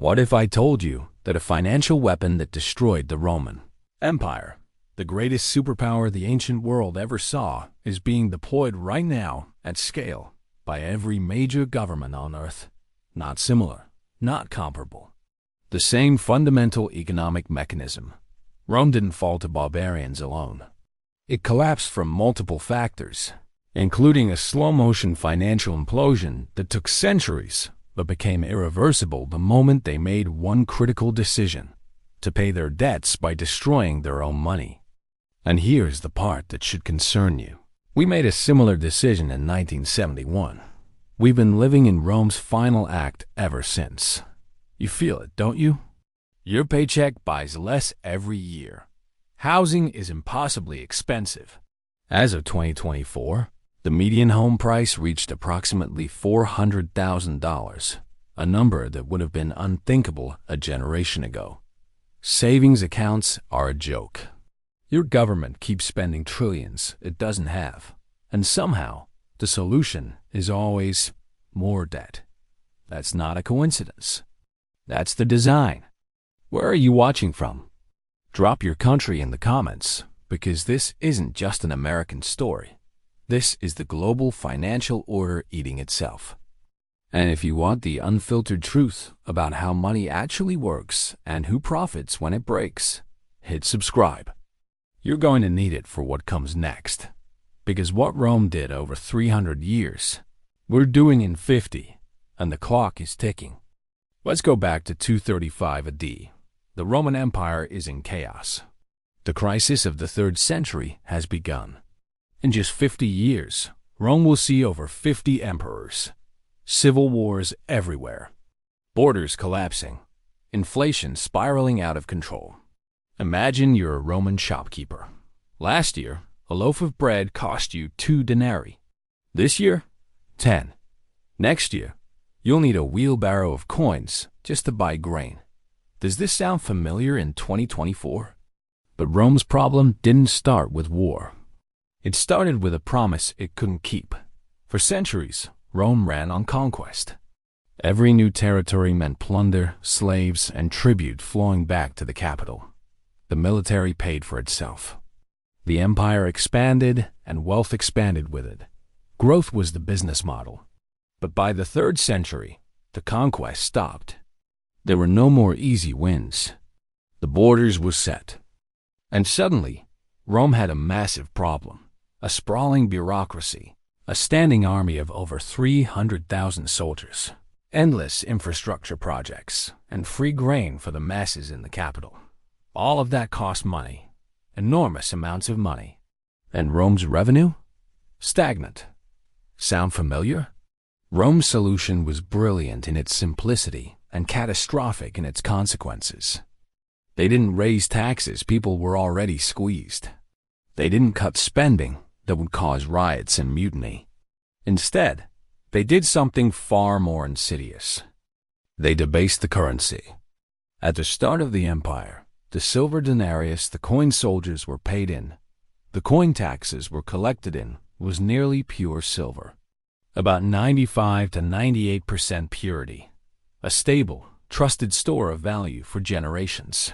What if I told you that a financial weapon that destroyed the Roman Empire, the greatest superpower the ancient world ever saw, is being deployed right now at scale by every major government on Earth? Not similar, not comparable. The same fundamental economic mechanism. Rome didn't fall to barbarians alone. It collapsed from multiple factors, including a slow-motion financial implosion that took centuries but became irreversible the moment they made one critical decision: to pay their debts by destroying their own money. And here's the part that should concern you. We made a similar decision in 1971. We've been living in Rome's final act ever since. You feel it, don't you? Your paycheck buys less every year. Housing is impossibly expensive. As of 2024, the median home price reached approximately $400,000, a number that would have been unthinkable a generation ago. Savings accounts are a joke. Your government keeps spending trillions it doesn't have, and somehow the solution is always more debt. That's not a coincidence. That's the design. Where are you watching from? Drop your country in the comments, because this isn't just an American story. This is the global financial order eating itself. And if you want the unfiltered truth about how money actually works and who profits when it breaks, hit subscribe. You're going to need it for what comes next. Because what Rome did over 300 years, we're doing in 50, and the clock is ticking. Let's go back to 235 AD. The Roman Empire is in chaos. The crisis of the 3rd century has begun. In just 50 years, Rome will see over 50 emperors, civil wars everywhere, borders collapsing, inflation spiraling out of control. Imagine you're a Roman shopkeeper. Last year, a loaf of bread cost you 2 denarii. This year, 10. Next year, you'll need a wheelbarrow of coins just to buy grain. Does this sound familiar in 2024? But Rome's problem didn't start with war. It started with a promise it couldn't keep. For centuries, Rome ran on conquest. Every new territory meant plunder, slaves, and tribute flowing back to the capital. The military paid for itself. The empire expanded, and wealth expanded with it. Growth was the business model. But by the 3rd century, the conquest stopped. There were no more easy wins. The borders were set. And suddenly, Rome had a massive problem. A sprawling bureaucracy, a standing army of over 300,000 soldiers, endless infrastructure projects, and free grain for the masses in the capital. All of that cost money, enormous amounts of money. And Rome's revenue? Stagnant. Sound familiar? Rome's solution was brilliant in its simplicity and catastrophic in its consequences. They didn't raise taxes people were already squeezed. They didn't cut spending that would cause riots and mutiny. Instead, they did something far more insidious. They debased the currency. At the start of the empire, the silver denarius the coin soldiers were paid in, the coin taxes were collected in, was nearly pure silver. About 95 to 98% purity. A stable, trusted store of value for generations.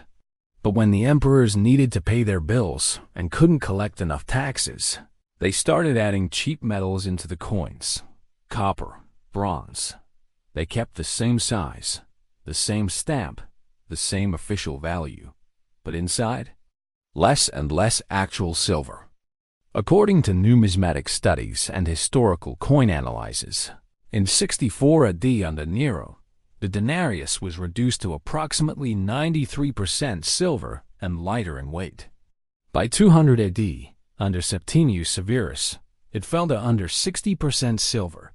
But when the emperors needed to pay their bills and couldn't collect enough taxes, they started adding cheap metals into the coins. Copper, bronze. They kept the same size, the same stamp, the same official value. But inside, less and less actual silver. According to numismatic studies and historical coin analyses, in 64 AD under Nero, the denarius was reduced to approximately 93% silver and lighter in weight. By 200 AD, under Septimius Severus, it fell to under 60% silver.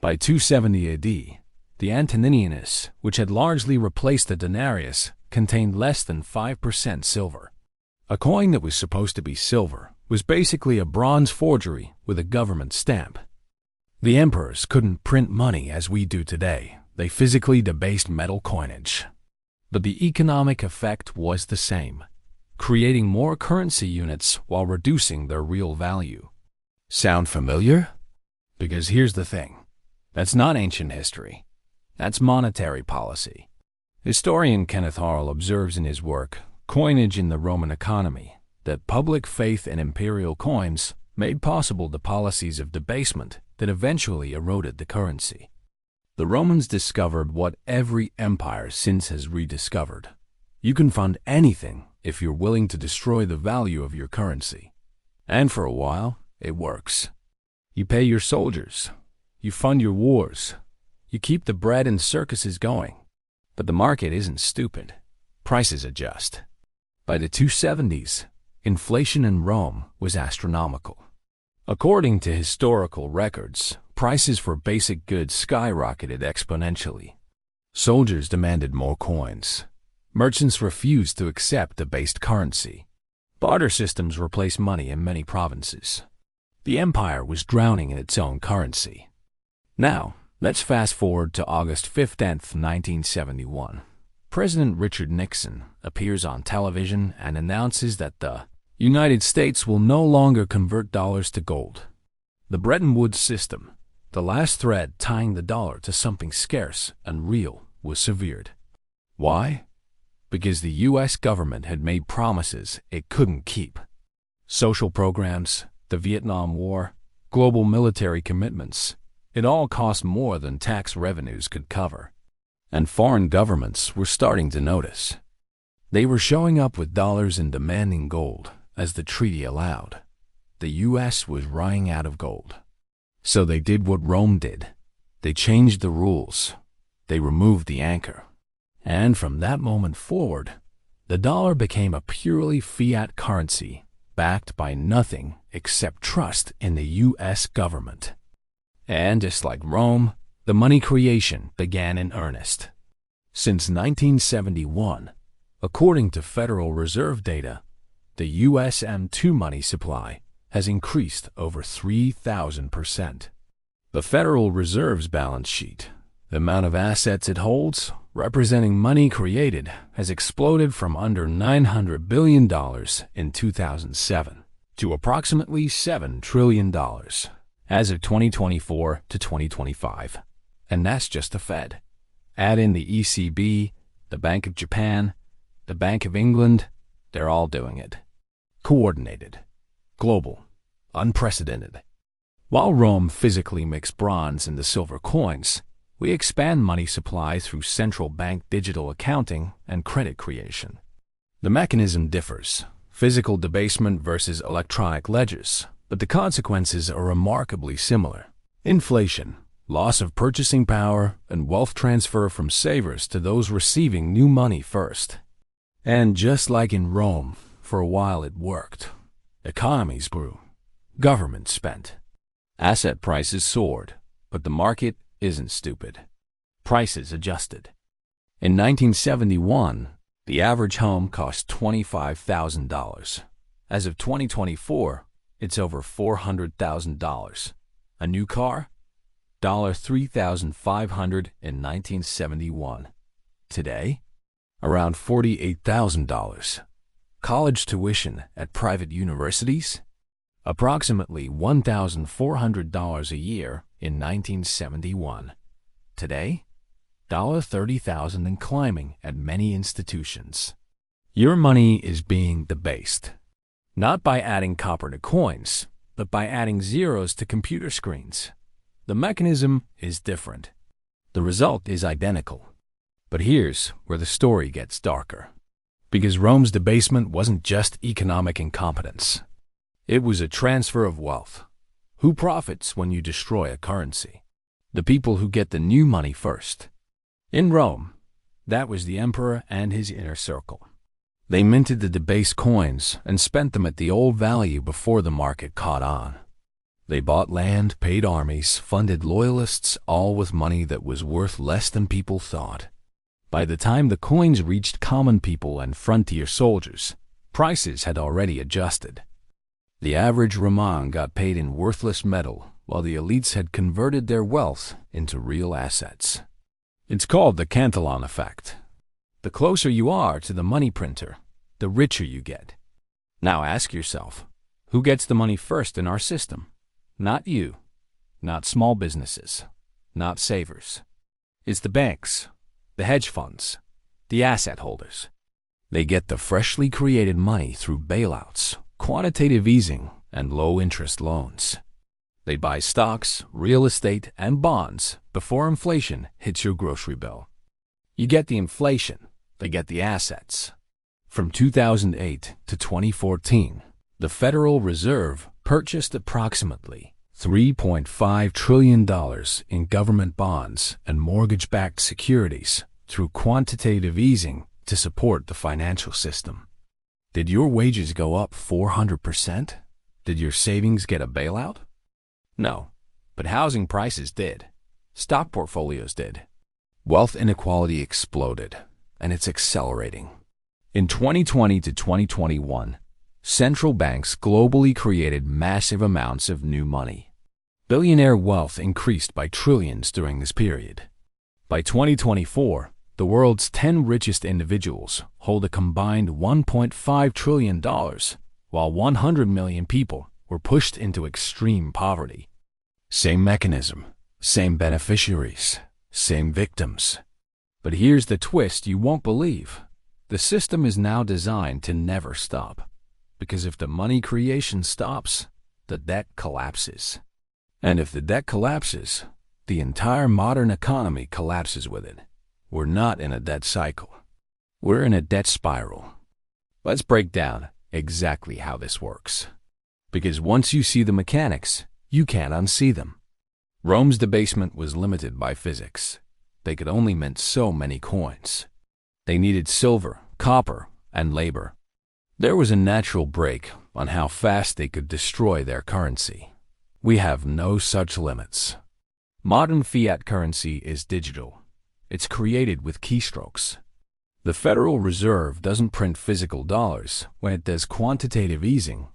By 270 AD, the Antoninianus, which had largely replaced the denarius, contained less than 5% silver. A coin that was supposed to be silver was basically a bronze forgery with a government stamp. The emperors couldn't print money as we do today. They physically debased metal coinage. But the economic effect was the same, creating more currency units while reducing their real value. Sound familiar? Because here's the thing. That's not ancient history. That's monetary policy. Historian Kenneth Harl observes in his work, Coinage in the Roman Economy, that public faith in imperial coins made possible the policies of debasement that eventually eroded the currency. The Romans discovered what every empire since has rediscovered. You can fund anything if you're willing to destroy the value of your currency. And for a while, it works. You pay your soldiers. You fund your wars. You keep the bread and circuses going. But the market isn't stupid. Prices adjust. By the 270s, inflation in Rome was astronomical. According to historical records, prices for basic goods skyrocketed exponentially. Soldiers demanded more coins. Merchants refused to accept debased currency. Barter systems replaced money in many provinces. The empire was drowning in its own currency. Now, let's fast forward to August 15th, 1971. President Richard Nixon appears on television and announces that the United States will no longer convert dollars to gold. The Bretton Woods system, the last thread tying the dollar to something scarce and real, was severed. Why? Because the U.S. government had made promises it couldn't keep. Social programs, the Vietnam War, global military commitments, it all cost more than tax revenues could cover. And foreign governments were starting to notice. They were showing up with dollars and demanding gold, as the treaty allowed. The U.S. was running out of gold. So they did what Rome did. They changed the rules. They removed the anchor. And from that moment forward, the dollar became a purely fiat currency, backed by nothing except trust in the U.S. government. And just like Rome, the money creation began in earnest. Since 1971, according to Federal Reserve data, the U.S. M2 money supply has increased over 3,000%. The Federal Reserve's balance sheet, the amount of assets it holds, representing money created, has exploded from under $900 billion in 2007 to approximately $7 trillion as of 2024 to 2025. And that's just the Fed. Add in the ECB, the Bank of Japan, the Bank of England, they're all doing it. Coordinated, global, unprecedented. While Rome physically mixed bronze into silver coins, we expand money supply through central bank digital accounting and credit creation. The mechanism differs, physical debasement versus electronic ledgers, but the consequences are remarkably similar. Inflation, loss of purchasing power, and wealth transfer from savers to those receiving new money first. And just like in Rome, for a while it worked. Economies grew. Government spent. Asset prices soared, but the market isn't stupid. Prices adjusted. In 1971, the average home cost $25,000. As of 2024, it's over $400,000. A new car? $3,500 in 1971. Today? Around $48,000. College tuition at private universities? Approximately $1,400 a year in 1971. Today, $30,000 and climbing at many institutions. Your money is being debased. Not by adding copper to coins, but by adding zeros to computer screens. The mechanism is different. The result is identical. But here's where the story gets darker. Because Rome's debasement wasn't just economic incompetence. It was a transfer of wealth. Who profits when you destroy a currency? The people who get the new money first. In Rome, that was the emperor and his inner circle. They minted the debased coins and spent them at the old value before the market caught on. They bought land, paid armies, funded loyalists, all with money that was worth less than people thought. By the time the coins reached common people and frontier soldiers, prices had already adjusted. The average Roman got paid in worthless metal, while the elites had converted their wealth into real assets. It's called the Cantillon effect. The closer you are to the money printer, the richer you get. Now ask yourself, who gets the money first in our system? Not you, not small businesses, not savers. It's the banks, the hedge funds, the asset holders. They get the freshly created money through bailouts, quantitative easing, and low-interest loans. They buy stocks, real estate, and bonds before inflation hits your grocery bill. You get the inflation, they get the assets. From 2008 to 2014, the Federal Reserve purchased approximately $3.5 trillion in government bonds and mortgage-backed securities through quantitative easing to support the financial system. Did your wages go up 400%? Did your savings get a bailout? No, but housing prices did. Stock portfolios did. Wealth inequality exploded, and it's accelerating. In 2020 to 2021, central banks globally created massive amounts of new money. Billionaire wealth increased by trillions during this period. By 2024, the world's 10 richest individuals hold a combined $1.5 trillion, while 100 million people were pushed into extreme poverty. Same mechanism, same beneficiaries, same victims. But here's the twist you won't believe. The system is now designed to never stop, because if the money creation stops, the debt collapses. And if the debt collapses, the entire modern economy collapses with it. We're not in a debt cycle. We're in a debt spiral. Let's break down exactly how this works. Because once you see the mechanics, you can't unsee them. Rome's debasement was limited by physics. They could only mint so many coins. They needed silver, copper, and labor. There was a natural break on how fast they could destroy their currency. We have no such limits. Modern fiat currency is digital. It's created with keystrokes. The Federal Reserve doesn't print physical dollars when it does quantitative easing.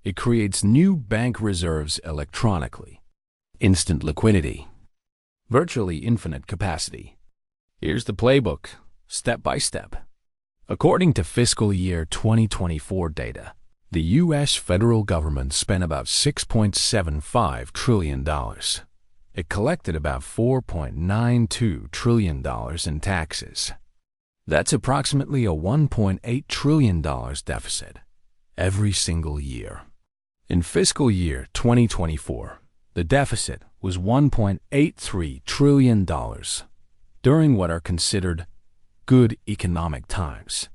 It creates new bank reserves electronically. Instant liquidity. Virtually infinite capacity. Here's the playbook, step by step. According to fiscal year 2024 data, the U.S. federal government spent about $6.75 trillion. It collected about $4.92 trillion in taxes. That's approximately a $1.8 trillion deficit every single year. In fiscal year 2024, the deficit was $1.83 trillion during what are considered good economic times.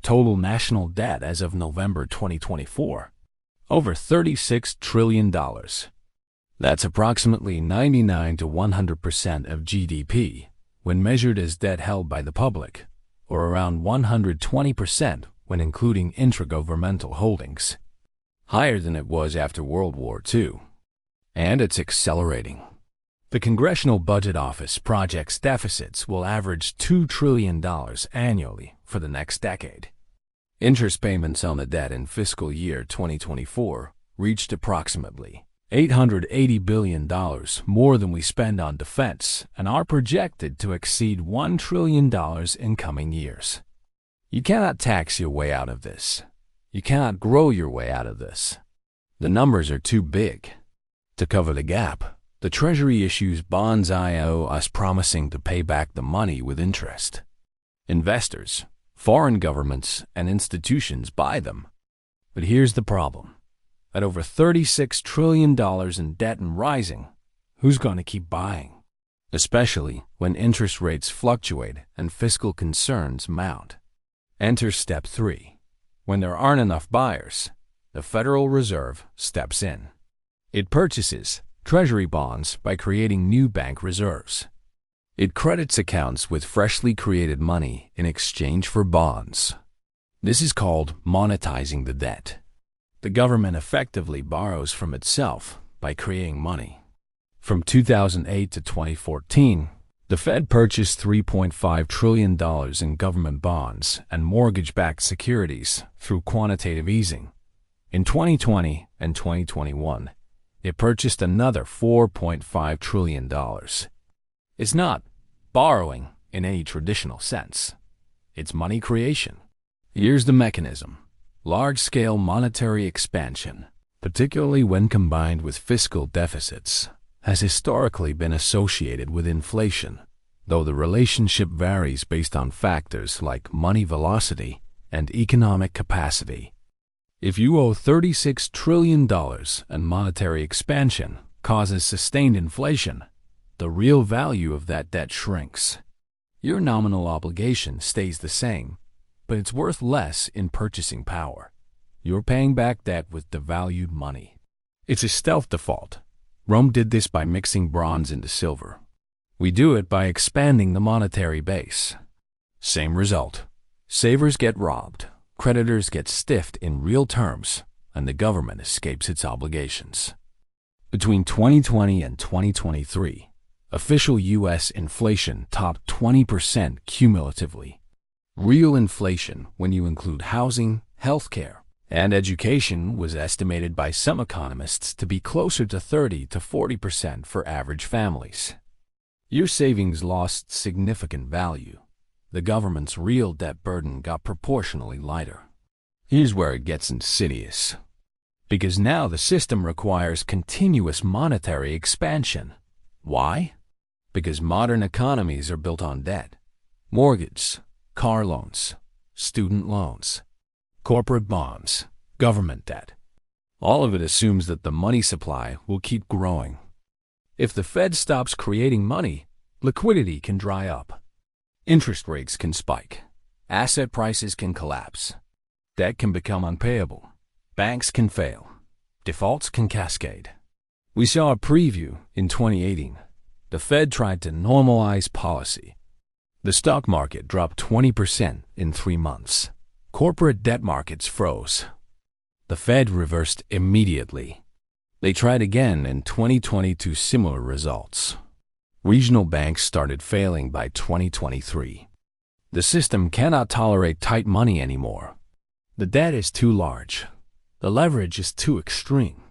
Total national debt as of November 2024, over $36 trillion. That's approximately 99 to 100% of GDP when measured as debt held by the public, or around 120% when including intragovernmental holdings. Higher than it was after World War II. And it's accelerating. The Congressional Budget Office projects deficits will average $2 trillion annually for the next decade. Interest payments on the debt in fiscal year 2024 reached approximately $880 billion more than we spend on defense and are projected to exceed $1 trillion in coming years. You cannot tax your way out of this. You cannot grow your way out of this. The numbers are too big. To cover the gap, the Treasury issues bonds IO us promising to pay back the money with interest. Investors, foreign governments, and institutions buy them. But here's the problem. At over $36 trillion in debt and rising, who's going to keep buying? Especially when interest rates fluctuate and fiscal concerns mount. Enter step 3. When there aren't enough buyers, the Federal Reserve steps in. It purchases Treasury bonds by creating new bank reserves. It credits accounts with freshly created money in exchange for bonds. This is called monetizing the debt. The government effectively borrows from itself by creating money. From 2008 to 2014, the Fed purchased $3.5 trillion in government bonds and mortgage-backed securities through quantitative easing. In 2020 and 2021, it purchased another $4.5 trillion. It's not borrowing in any traditional sense. It's money creation. Here's the mechanism. Large-scale monetary expansion, particularly when combined with fiscal deficits, has historically been associated with inflation. though the relationship varies based on factors like money velocity and economic capacity. If you owe $36 trillion and monetary expansion causes sustained inflation, the real value of that debt shrinks. Your nominal obligation stays the same, but it's worth less in purchasing power. You're paying back debt with devalued money. It's a stealth default. Rome did this by mixing bronze into silver. We do it by expanding the monetary base. Same result. Savers get robbed, creditors get stiffed in real terms, and the government escapes its obligations. Between 2020 and 2023, official U.S. inflation topped 20% cumulatively. Real inflation, when you include housing, healthcare, and education, was estimated by some economists to be closer to 30 to 40% for average families. Your savings lost significant value. The government's real debt burden got proportionally lighter. Here's where it gets insidious. Because now the system requires continuous monetary expansion. Why? Because modern economies are built on debt. Mortgage, car loans, student loans, corporate bonds, government debt. All of it assumes that the money supply will keep growing. If the Fed stops creating money, liquidity can dry up. Interest rates can spike. Asset prices can collapse. Debt can become unpayable. Banks can fail. Defaults can cascade. We saw a preview in 2018. The Fed tried to normalize policy. The stock market dropped 20% in 3 months. Corporate debt markets froze. The Fed reversed immediately. They tried again in 2020 to similar results. Regional banks started failing by 2023. The system cannot tolerate tight money anymore. The debt is too large. The leverage is too extreme.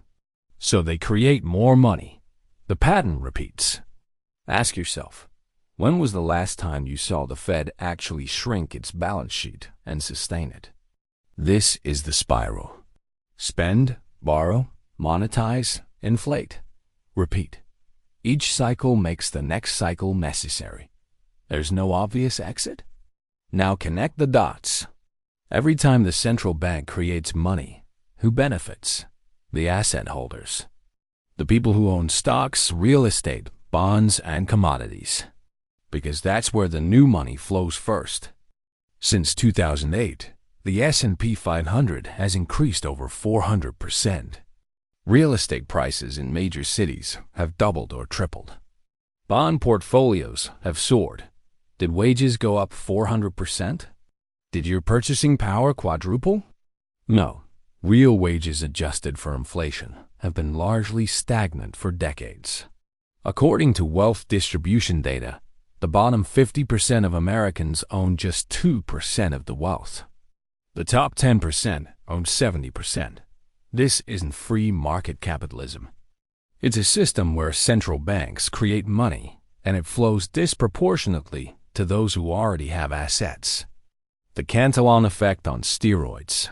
So they create more money. The pattern repeats. Ask yourself, when was the last time you saw the Fed actually shrink its balance sheet and sustain it? This is the spiral. Spend, borrow, monetize, inflate. Repeat. Each cycle makes the next cycle necessary. There's no obvious exit? Now connect the dots. Every time the central bank creates money, who benefits? The asset holders. The people who own stocks, real estate, bonds, and commodities. Because that's where the new money flows first. Since 2008, the S&P 500 has increased over 400%. Real estate prices in major cities have doubled or tripled. Bond portfolios have soared. Did wages go up 400%? Did your purchasing power quadruple? No. Real wages adjusted for inflation have been largely stagnant for decades. According to wealth distribution data, the bottom 50% of Americans own just 2% of the wealth. The top 10% own 70%. This isn't free market capitalism. It's a system where central banks create money, and it flows disproportionately to those who already have assets. The Cantillon effect on steroids.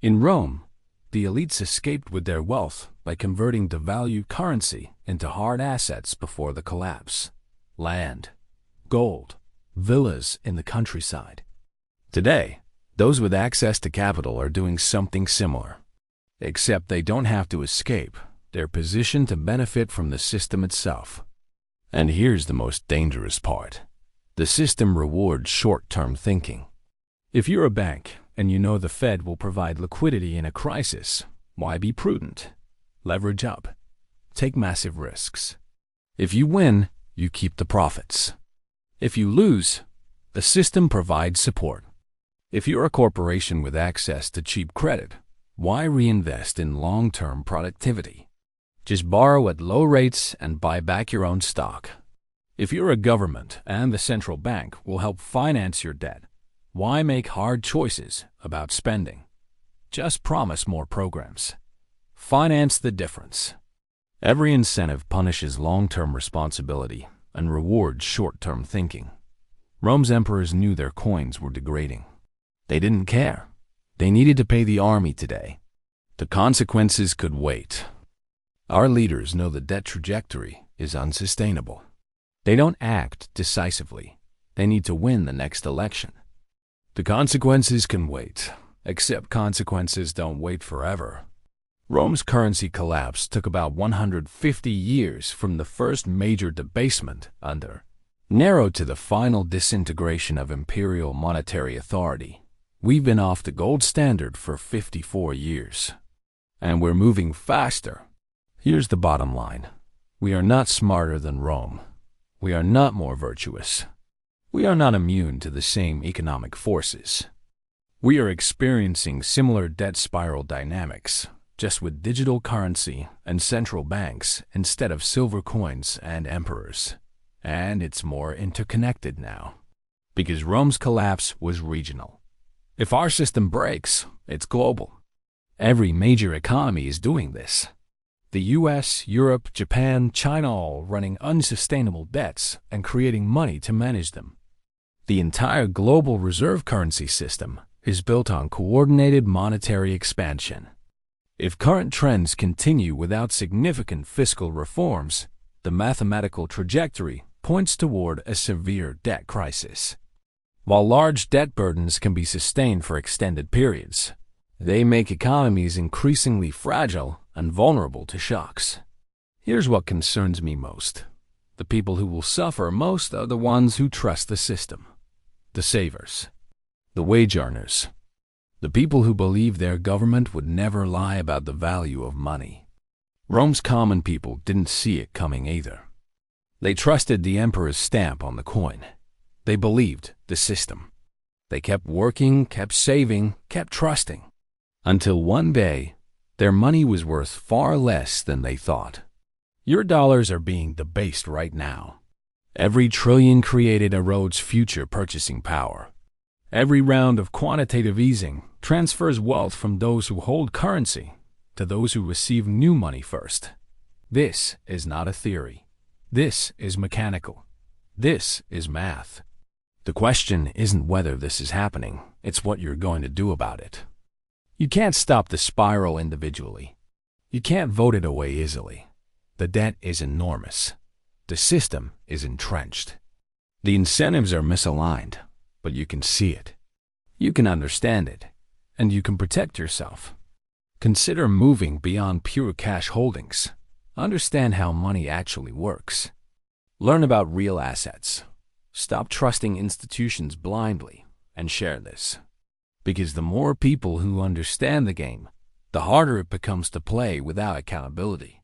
In Rome, the elites escaped with their wealth by converting devalued currency into hard assets before the collapse. Land, gold, villas in the countryside. Today, those with access to capital are doing something similar. Except they don't have to escape. They're positioned to benefit from the system itself. And here's the most dangerous part. The system rewards short-term thinking. If you're a bank and you know the Fed will provide liquidity in a crisis, why be prudent? Leverage up. Take massive risks. If you win, you keep the profits. If you lose, the system provides support. If you're a corporation with access to cheap credit, why reinvest in long-term productivity? Just borrow at low rates and buy back your own stock. If you're a government and the central bank will help finance your debt, why make hard choices about spending? Just promise more programs. Finance the difference. Every incentive punishes long-term responsibility and rewards short-term thinking. Rome's emperors knew their coins were degrading. They didn't care. They needed to pay the army today. The consequences could wait. Our leaders know the debt trajectory is unsustainable. They don't act decisively. They need to win the next election. The consequences can wait, except consequences don't wait forever. Rome's currency collapse took about 150 years from the first major debasement narrowed to the final disintegration of imperial monetary authority. We've been off the gold standard for 54 years. And we're moving faster. Here's the bottom line. We are not smarter than Rome. We are not more virtuous. We are not immune to the same economic forces. We are experiencing similar debt spiral dynamics, just with digital currency and central banks instead of silver coins and emperors. And it's more interconnected now, because Rome's collapse was regional. If our system breaks, it's global. Every major economy is doing this. The US, Europe, Japan, China all running unsustainable debts and creating money to manage them. The entire global reserve currency system is built on coordinated monetary expansion. If current trends continue without significant fiscal reforms, the mathematical trajectory points toward a severe debt crisis. While large debt burdens can be sustained for extended periods, they make economies increasingly fragile and vulnerable to shocks. Here's what concerns me most. The people who will suffer most are the ones who trust the system. The savers. The wage earners. The people who believe their government would never lie about the value of money. Rome's common people didn't see it coming either. They trusted the emperor's stamp on the coin. They believed the system. They kept working, kept saving, kept trusting. Until one day, their money was worth far less than they thought. Your dollars are being debased right now. Every trillion created erodes future purchasing power. Every round of quantitative easing transfers wealth from those who hold currency to those who receive new money first. This is not a theory. This is mechanical. This is math. The question isn't whether this is happening, it's what you're going to do about it. You can't stop the spiral individually. You can't vote it away easily. The debt is enormous. The system is entrenched. The incentives are misaligned, but you can see it. You can understand it, and you can protect yourself. Consider moving beyond pure cash holdings. Understand how money actually works. Learn about real assets. Stop trusting institutions blindly and share this. Because the more people who understand the game, the harder it becomes to play without accountability.